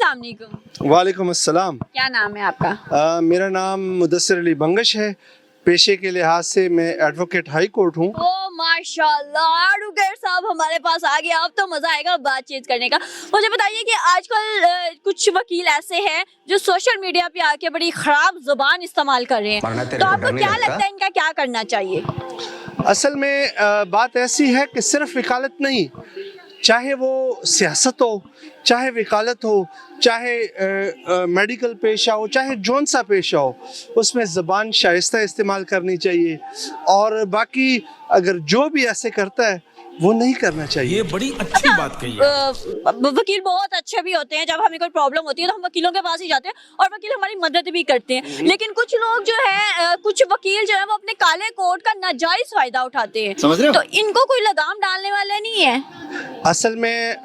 अस्सलाम वालेकुम। वालेकुम अस्सलाम। क्या नाम है आपका? मेरा नाम मुदस्सिर अली बंगश है। पेशे के लिहाज से मैं एडवोकेट हाई कोर्ट हूँ। ओ माशाल्लाह, एडवोकेट साहब हमारे पास आ गया, अब तो मजा आएगा बातचीत करने का। मुझे बताइए कि आजकल कुछ वकील ऐसे हैं जो सोशल मीडिया पे आके बड़ी खराब जुबान इस्तेमाल कर रहे हैं, तो आपको क्या लगता है इनका क्या करना चाहिए? असल में बात ऐसी है कि सिर्फ वकालत नहीं, चाहे वो सियासत हो, चाहे वकालत हो, चाहे मेडिकल पेशा हो, चाहे जौन सा पेशा हो, उसमें ज़बान शाइस्ता इस्तेमाल करनी चाहिए। और बाकी अगर जो भी ऐसे करता है वो नहीं करना चाहिए। ये बड़ी अच्छी बात कही है। वकील बहुत अच्छे भी होते हैं, जब हमें कोई प्रॉब्लम होती है तो हम वकीलों के पास ही जाते हैं और वकील हमारी मदद भी करते हैं। लेकिन कुछ लोग जो है, कुछ वकील जो है वो अपने काले कोट का नाजायज फायदा उठाते हैं, समझ रहे हो? तो इनको कोई लगाम डालने वाला नहीं है? असल में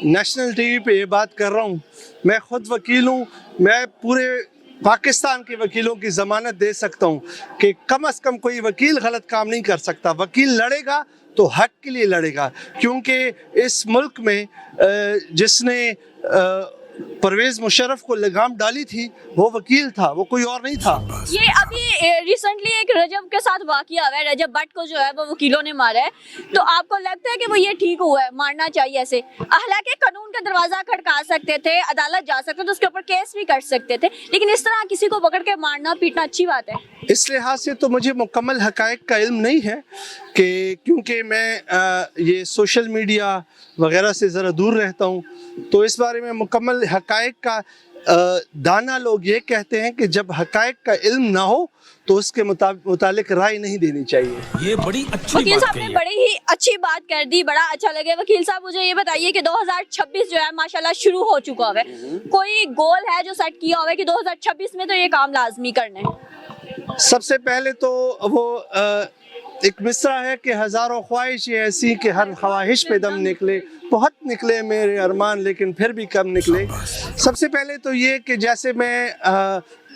नेशनल टीवी पे ये बात कर रहा हूँ, मैं खुद वकील हूँ, मैं पूरे पाकिस्तान के वकीलों की ज़मानत दे सकता हूँ कि कम से कम कोई वकील गलत काम नहीं कर सकता। वकील लड़ेगा तो हक के लिए लड़ेगा, क्योंकि इस मुल्क में जिसने परवेज़ मुशर्रफ को लगाम डाली थी वो वकील था, वो कोई और नहीं था। ये अभी रिसेंटली एक रजब के साथ वाकया हुआ है, रजब भट्ट को जो है वो वकीलों ने मारा है, तो आपको लगता है कि वो ये ठीक हुआ है, मारना चाहिए ऐसे? हालांकि कानून का दरवाजा खड़का सकते थे, अदालत जा सकते थे, उसके ऊपर केस भी कर सकते थे, लेकिन इस तरह किसी को पकड़ के मारना पीटना अच्छी बात है? इस लिहाज से तो मुझे मुकम्मल हकायक का इल्म नहीं है, कि क्योंकि मैं ये सोशल मीडिया वगैरह से ज़रा दूर रहता हूँ, तो इस बारे में मुकम्मल हकायक का दाना लोग ये कहते हैं कि जब हकायक का इल्म ना हो तो उसके मुतालिक राय नहीं देनी चाहिए। ये बड़ी अच्छी वकील बात साहब कही ने है। बड़ी ही अच्छी बात कर दी, बड़ा अच्छा लगे। वकील साहब मुझे ये बताइए कि 2026 जो है माशाल्लाह शुरू हो चुका है, कोई गोल है जो सेट किया हुआ है कि 2026 में तो ये काम लाजमी करना है? सबसे पहले तो वो एक मिसरा है कि हज़ारों ख्वाहिश ऐसी कि हर ख्वाहिश पे दम निकले, बहुत निकले मेरे अरमान लेकिन फिर भी कम निकले। सबसे पहले तो ये कि जैसे मैं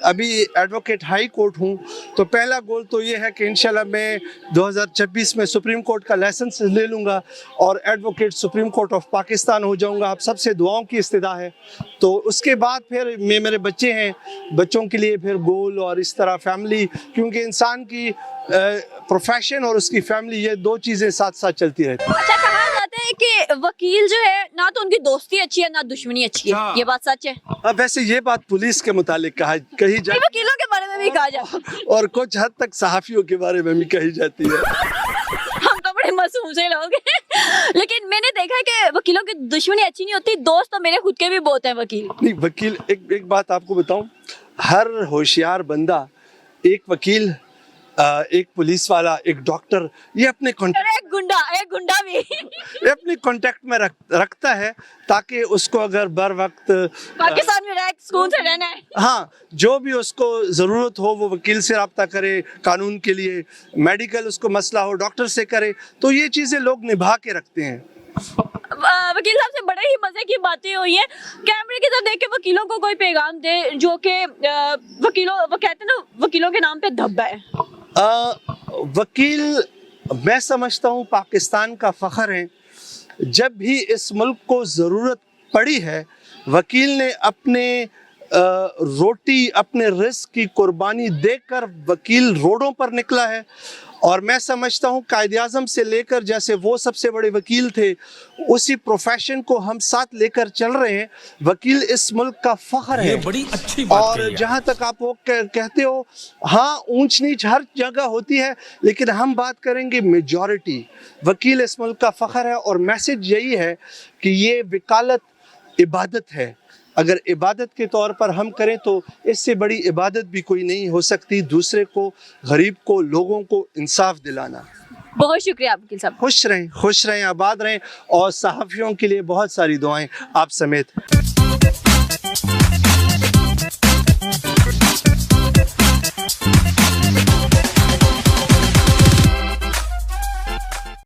अभी एडवोकेट हाई कोर्ट हूँ, तो पहला गोल तो ये है कि इंशाल्लाह मैं 2026 में सुप्रीम कोर्ट का लाइसेंस ले लूँगा और advocate supreme court of Pakistan हो जाऊँगा। आप सबसे दुआओं की इस्तदा है। तो उसके बाद फिर मेरे बच्चे हैं, बच्चों के लिए फिर गोल और इस तरह फैमिली, क्योंकि इंसान की प्रोफेशन और उसकी फैमिली, ये दो चीज़ें साथ साथ चलती रहती हैं। अच्छा, कहा जाता है कि वकील जो है ना तो उनकी दोस्ती अच्छी है ना दुश्मनी अच्छी है, ये बात सच है? अब वैसे ये बात पुलिस के मुतालिक कही जाती वकीलों के बारे में भी कहा जाता है है और कुछ हद तक सहाफ़ियों के बारे में भी कही जाती है। हम तो बड़े मासूम से लोग हैं। लेकिन मैंने देखा है कि वकीलों की दुश्मनी अच्छी नहीं होती, दोस्त तो मेरे खुद के भी बहुत हैं वकील। नहीं, वकील एक बात आपको बताऊं, हर होशियार बंदा एक वकील, एक पुलिस वाला, एक डॉक्टर, ये अपने एक गुंडा भी ये अपने कांटेक्ट में रखता है, ताकि उसको अगर बर वक्त पाकिस्तान में रह सुकून से रहना है। हाँ, जो भी उसको ज़रूरत हो वो वकील से रब्ता करे, कानून के लिए, मेडिकल उसको मसला हो डॉक्टर से करे, तो ये चीज़ें लोग निभा के रखते हैं। वकील साहब से बड़े ही मजे की बातें हुई हैं। कैमरे की तरफ देख के वकीलों को कोई पैगाम दे, जो कि वो कहते हैं ना, वकीलों के नाम पे धब्बा है। वकील मैं समझता हूँ पाकिस्तान का फ़ख्र है। जब भी इस मुल्क को ज़रूरत पड़ी है, वकील ने अपने रोटी, अपने रिस्क की कुर्बानी देकर वकील रोडों पर निकला है। और मैं समझता हूँ कायद-ए-आज़म से लेकर, जैसे वो सबसे बड़े वकील थे, उसी प्रोफेशन को हम साथ लेकर चल रहे हैं। वकील इस मुल्क का फ़ख्र है। ये बड़ी अच्छी बात और कही है। जहाँ तक आप वो कहते हो, हाँ ऊंच नीच हर जगह होती है, लेकिन हम बात करेंगे मेजॉरिटी। वकील इस मुल्क का फ़ख्र है और मैसेज यही है कि ये वकालत इबादत है। अगर इबादत के तौर पर हम करें तो इससे बड़ी इबादत भी कोई नहीं हो सकती, दूसरे को, गरीब को, लोगों को इंसाफ दिलाना। बहुत शुक्रिया वकील साहब। खुश रहें, आबाद रहें, और सहाफ़ियों के लिए बहुत सारी दुआएं आप समेत।